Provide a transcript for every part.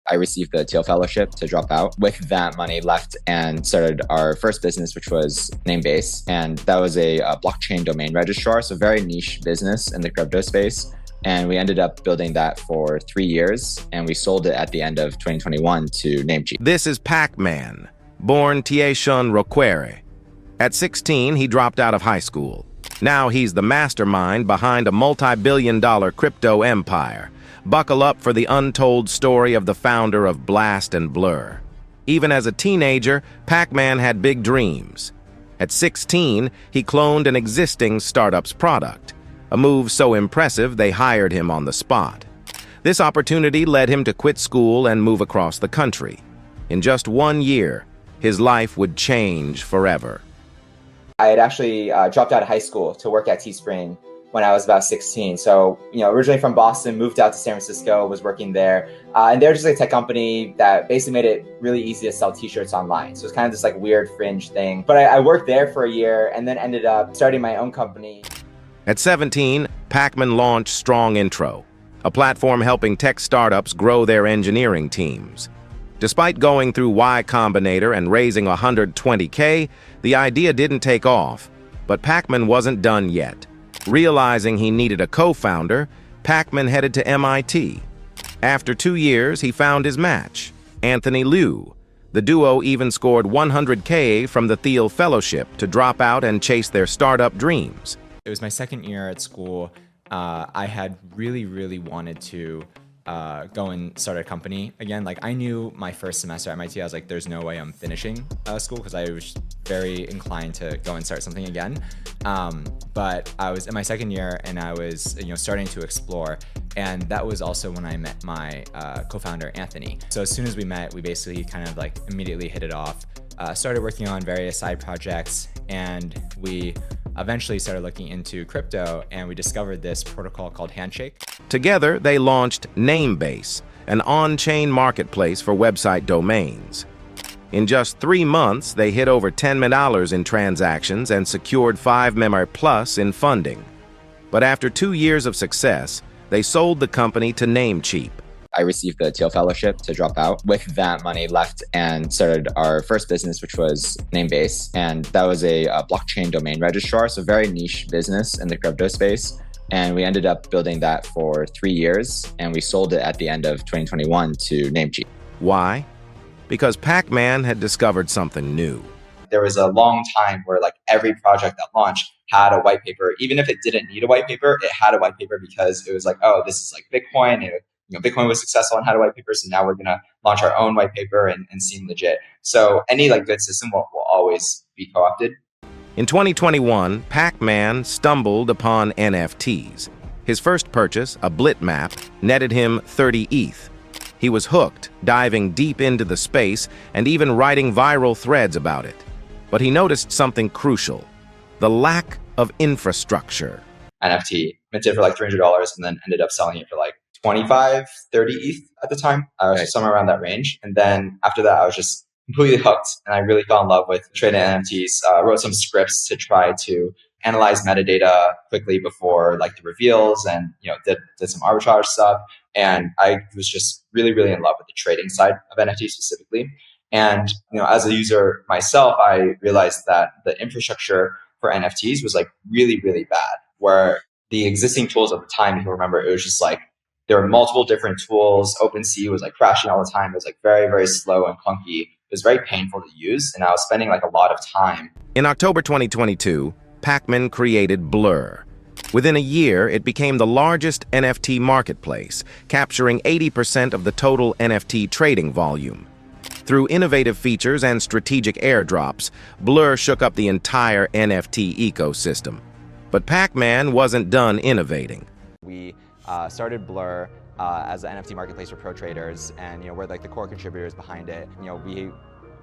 I received the Thiel fellowship to drop out. With that money left and started our first business, which was Namebase. And that was a blockchain domain registrar, so very niche business in the crypto space. And we ended up building that for 3 years, and we sold it at the end of 2021 to Namecheap. This is Pacman, born Tieshun Roquerre. At 16, he dropped out of high school. Now he's the mastermind behind a multi-billion-dollar crypto empire. Buckle up for the untold story of the founder of Blast and Blur. Even as a teenager, Pacman had big dreams. At 16, he cloned an existing startup's product, a move so impressive they hired him on the spot. This opportunity led him to quit school and move across the country. In just 1 year, his life would change forever. I had actually dropped out of high school to work at Teespring when I was about 16. So, originally from Boston, moved out to San Francisco, was working there. And they're just a tech company that basically made it really easy to sell t-shirts online. So it's kind of this like weird fringe thing. But I worked there for a year and then ended up starting my own company. At 17, Pacman launched Strong Intro, a platform helping tech startups grow their engineering teams. Despite going through Y Combinator and raising $120K, the idea didn't take off. But Pacman wasn't done yet. Realizing he needed a co-founder, Pacman headed to MIT. After 2 years, he found his match, Anthony Liu. The duo even scored $100K from the Thiel Fellowship to drop out and chase their startup dreams. It was my second year at school. I had really wanted to go and start a company again. Like, I knew my first semester at MIT, I was like, there's no way I'm finishing school, because I was very inclined to go and start something again. But I was in my second year and I was starting to explore. And that was also when I met my co-founder, Anthony. So as soon as we met, we basically kind of like immediately hit it off, started working on various side projects, and we eventually started looking into crypto, and we discovered this protocol called Handshake. Together, they launched Namebase, an on-chain marketplace for website domains. In just 3 months, they hit over $10 million in transactions and secured $5 million+ in funding. But after 2 years of success, they sold the company to Namecheap. I received the Thiel fellowship to drop out. With that money left and started our first business, which was Namebase. And that was a blockchain domain registrar, so very niche business in the crypto space. And we ended up building that for 3 years, and we sold it at the end of 2021 to Namecheap. Why? Because Pacman had discovered something new. There was a long time where like every project that launched had a white paper. Even if it didn't need a white paper, it had a white paper because it was like, oh, this is like Bitcoin. Bitcoin was successful and had a white paper, so now we're going to launch our own white paper and seem legit. So any like good system will always be co-opted. In 2021, Pacman stumbled upon NFTs. His first purchase, a blit map, netted him 30 ETH. He was hooked, diving deep into the space and even writing viral threads about it. But he noticed something crucial: the lack of infrastructure. NFT minted for like $300 and then ended up selling it for like 25, 30 ETH at the time. I was somewhere around that range. And then after that, I was just completely hooked, and I really fell in love with trading NFTs. Wrote some scripts to try to analyze metadata quickly before like the reveals, and did some arbitrage stuff. And I was just really in love with the trading side of NFTs specifically. And as a user myself, I realized that the infrastructure for NFTs was like really bad. Where the existing tools at the time, if you remember, it was just like there were multiple different tools. OpenSea was like crashing all the time. It was like very slow and clunky. It was very painful to use, and I was spending like a lot of time. In October 2022, Pacman created Blur. Within a year, it became the largest NFT marketplace, capturing 80% of the total NFT trading volume. Through innovative features and strategic airdrops, Blur shook up the entire NFT ecosystem. But Pacman wasn't done innovating. We started Blur as an NFT marketplace for pro traders, and we're like the core contributors behind it. We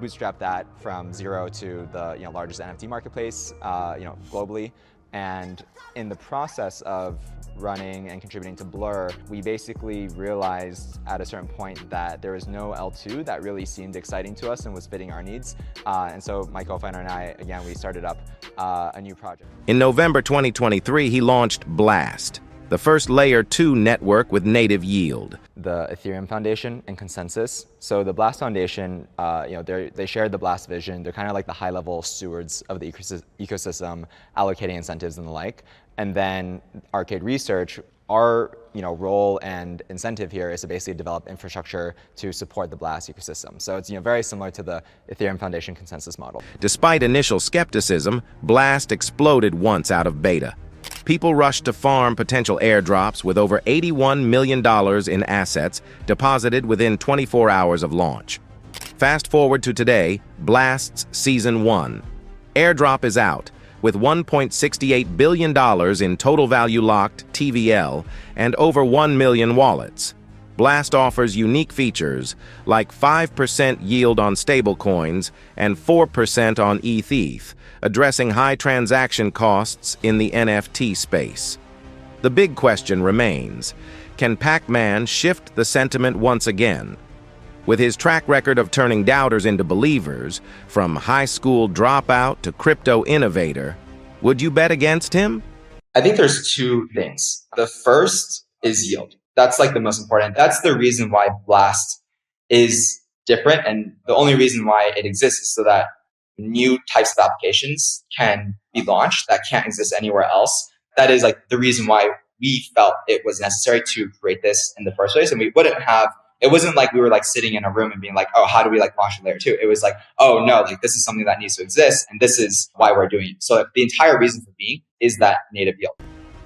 bootstrapped that from zero to the largest NFT marketplace globally. And in the process of running and contributing to Blur, we basically realized at a certain point that there was no L2 that really seemed exciting to us and was fitting our needs. And so my co-founder and I, again, we started up a new project. In November 2023, he launched Blast, the first Layer 2 network with native yield. The Ethereum Foundation and Consensus. So the Blast Foundation, they shared the Blast vision. They're kind of like the high-level stewards of the ecosystem, allocating incentives and the like. And then Arcade Research, our role and incentive here is to basically develop infrastructure to support the Blast ecosystem. So it's very similar to the Ethereum Foundation consensus model. Despite initial skepticism, Blast exploded once out of beta. People rushed to farm potential airdrops with over $81 million in assets deposited within 24 hours of launch. Fast forward to today, Blast's Season 1. Airdrop is out, with $1.68 billion in total value locked TVL and over 1 million wallets. Blast offers unique features like 5% yield on stablecoins and 4% on ETH, addressing high transaction costs in the NFT space. The big question remains, can Pacman shift the sentiment once again? With his track record of turning doubters into believers, from high school dropout to crypto innovator, would you bet against him? I think there's two things. The first is yield. That's like the most important. That's the reason why Blast is different. And the only reason why it exists is so that new types of applications can be launched that can't exist anywhere else. That is like the reason why we felt it was necessary to create this in the first place. And we wouldn't have, it wasn't like we were like sitting in a room and being like, oh, how do we like launch a layer 2? It was like, oh no, like this is something that needs to exist. And this is why we're doing it. So the entire reason for being is that native yield.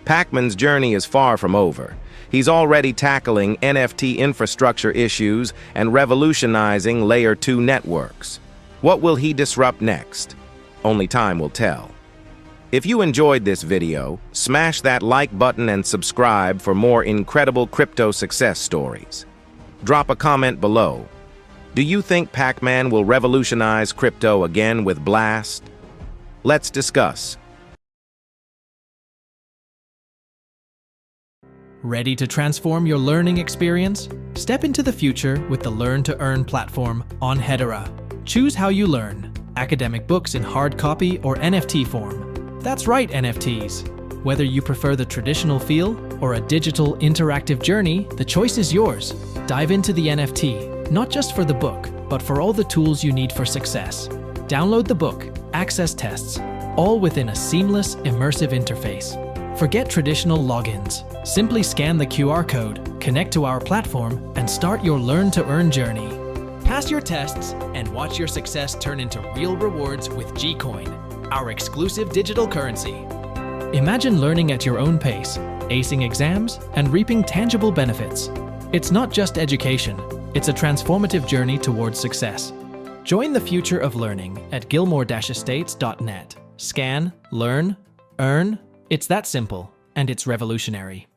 Pacman's journey is far from over. He's already tackling NFT infrastructure issues and revolutionizing Layer 2 networks. What will he disrupt next? Only time will tell. If you enjoyed this video, smash that like button and subscribe for more incredible crypto success stories. Drop a comment below. Do you think Pacman will revolutionize crypto again with Blast? Let's discuss. Ready to transform your learning experience? Step into the future with the Learn to Earn platform on Hedera. Choose how you learn, academic books in hard copy or NFT form. That's right, NFTs. Whether you prefer the traditional feel or a digital interactive journey, the choice is yours. Dive into the NFT, not just for the book, but for all the tools you need for success. Download the book, access tests, all within a seamless, immersive interface. Forget traditional logins. Simply scan the QR code, connect to our platform, and start your Learn to Earn journey. Pass your tests and watch your success turn into real rewards with Gcoin, our exclusive digital currency. Imagine learning at your own pace, acing exams, and reaping tangible benefits. It's not just education, it's a transformative journey towards success. Join the future of learning at gilmore-estates.net. Scan, learn, earn. It's that simple, and it's revolutionary.